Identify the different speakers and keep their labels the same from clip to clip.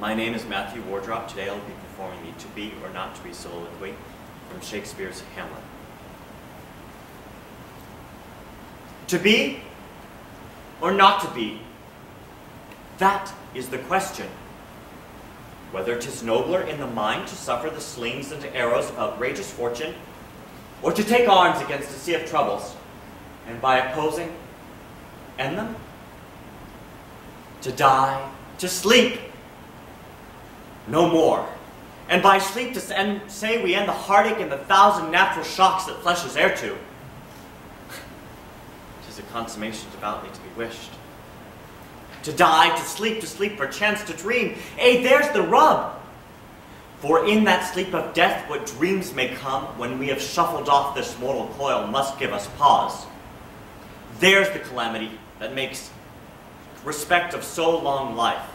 Speaker 1: My name is Matthew Wardrop. Today I'll be performing the To Be or Not to Be soliloquy from Shakespeare's Hamlet. To be or not to be? That is the question. Whether 'tis nobler in the mind to suffer the slings and arrows of outrageous fortune, or to take arms against a sea of troubles, and by opposing, end them? To die, to sleep, no more. And by sleep to say we end the heartache and the thousand natural shocks that flesh is heir to. 'Tis a consummation devoutly to be wished. To die, to sleep perchance to dream. There's the rub. For in that sleep of death what dreams may come when we have shuffled off this mortal coil must give us pause. There's the calamity that makes respect of so long life.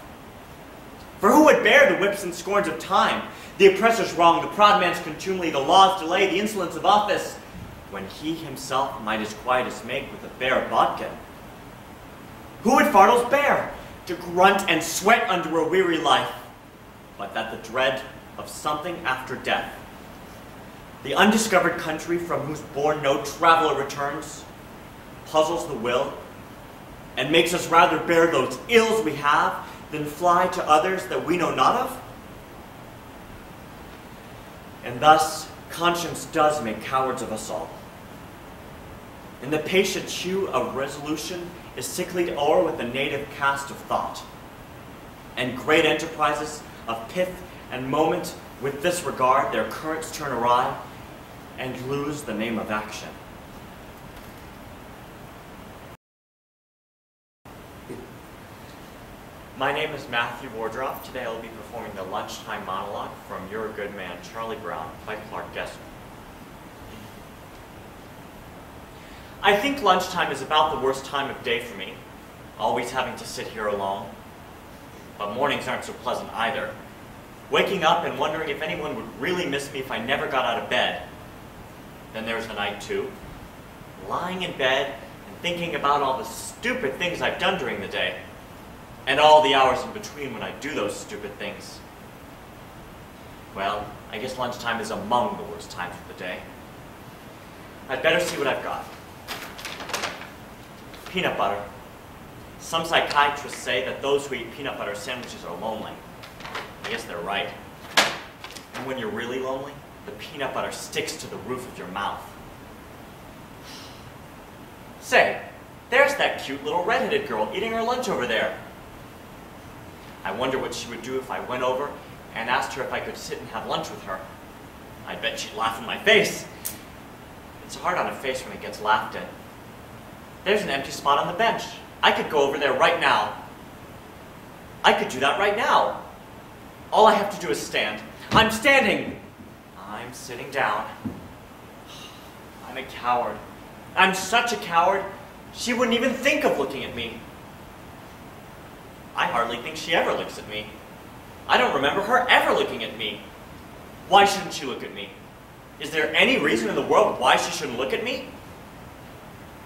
Speaker 1: For who would bear the whips and scorns of time, the oppressor's wrong, the proud man's contumely, the law's delay, the insolence of office, when he himself might his quietest make with a bare bodkin? Who would fardels bear, to grunt and sweat under a weary life, but that the dread of something after death, the undiscovered country from whose bourne no traveler returns, puzzles the will, and makes us rather bear those ills we have than fly to others that we know not of? And thus conscience does make cowards of us all. And the patient hue of resolution is sicklied o'er with the native cast of thought. And great enterprises of pith and moment with this regard their currents turn awry and lose the name of action. My name is Matthew Wardrop. Today I will be performing the lunchtime monologue from You're a Good Man, Charlie Brown by Clark Gessner. I think lunchtime is about the worst time of day for me, always having to sit here alone. But mornings aren't so pleasant either. Waking up and wondering if anyone would really miss me if I never got out of bed. Then there's the night too. Lying in bed and thinking about all the stupid things I've done during the day. And all the hours in between when I do those stupid things. Well, I guess lunchtime is among the worst times of the day. I'd better see what I've got. Peanut butter. Some psychiatrists say that those who eat peanut butter sandwiches are lonely. I guess they're right. And when you're really lonely, the peanut butter sticks to the roof of your mouth. Say, there's that cute little redheaded girl eating her lunch over there. I wonder what she would do if I went over and asked her if I could sit and have lunch with her. I bet she'd laugh in my face. It's hard on a face when it gets laughed in. There's an empty spot on the bench. I could go over there right now. I could do that right now. All I have to do is stand. I'm standing. I'm sitting down. I'm a coward. I'm such a coward, she wouldn't even think of looking at me. I hardly think she ever looks at me. I don't remember her ever looking at me. Why shouldn't she look at me? Is there any reason in the world why she shouldn't look at me?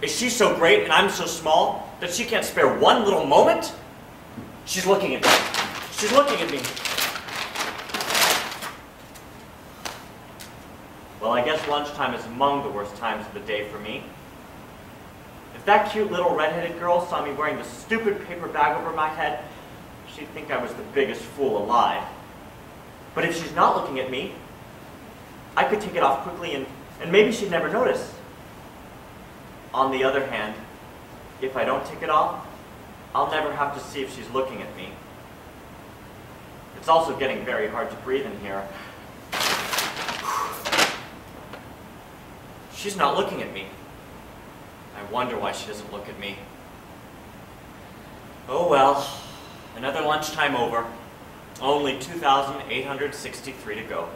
Speaker 1: Is she so great and I'm so small that she can't spare one little moment? She's looking at me. She's looking at me. Well, I guess lunchtime is among the worst times of the day for me. If that cute little redheaded girl saw me wearing the stupid paper bag over my head, she'd think I was the biggest fool alive. But if she's not looking at me, I could take it off quickly and maybe she'd never notice. On the other hand, if I don't take it off, I'll never have to see if she's looking at me. It's also getting very hard to breathe in here. She's not looking at me. I wonder why she doesn't look at me. Oh well, another lunchtime over. Only 2,863 to go.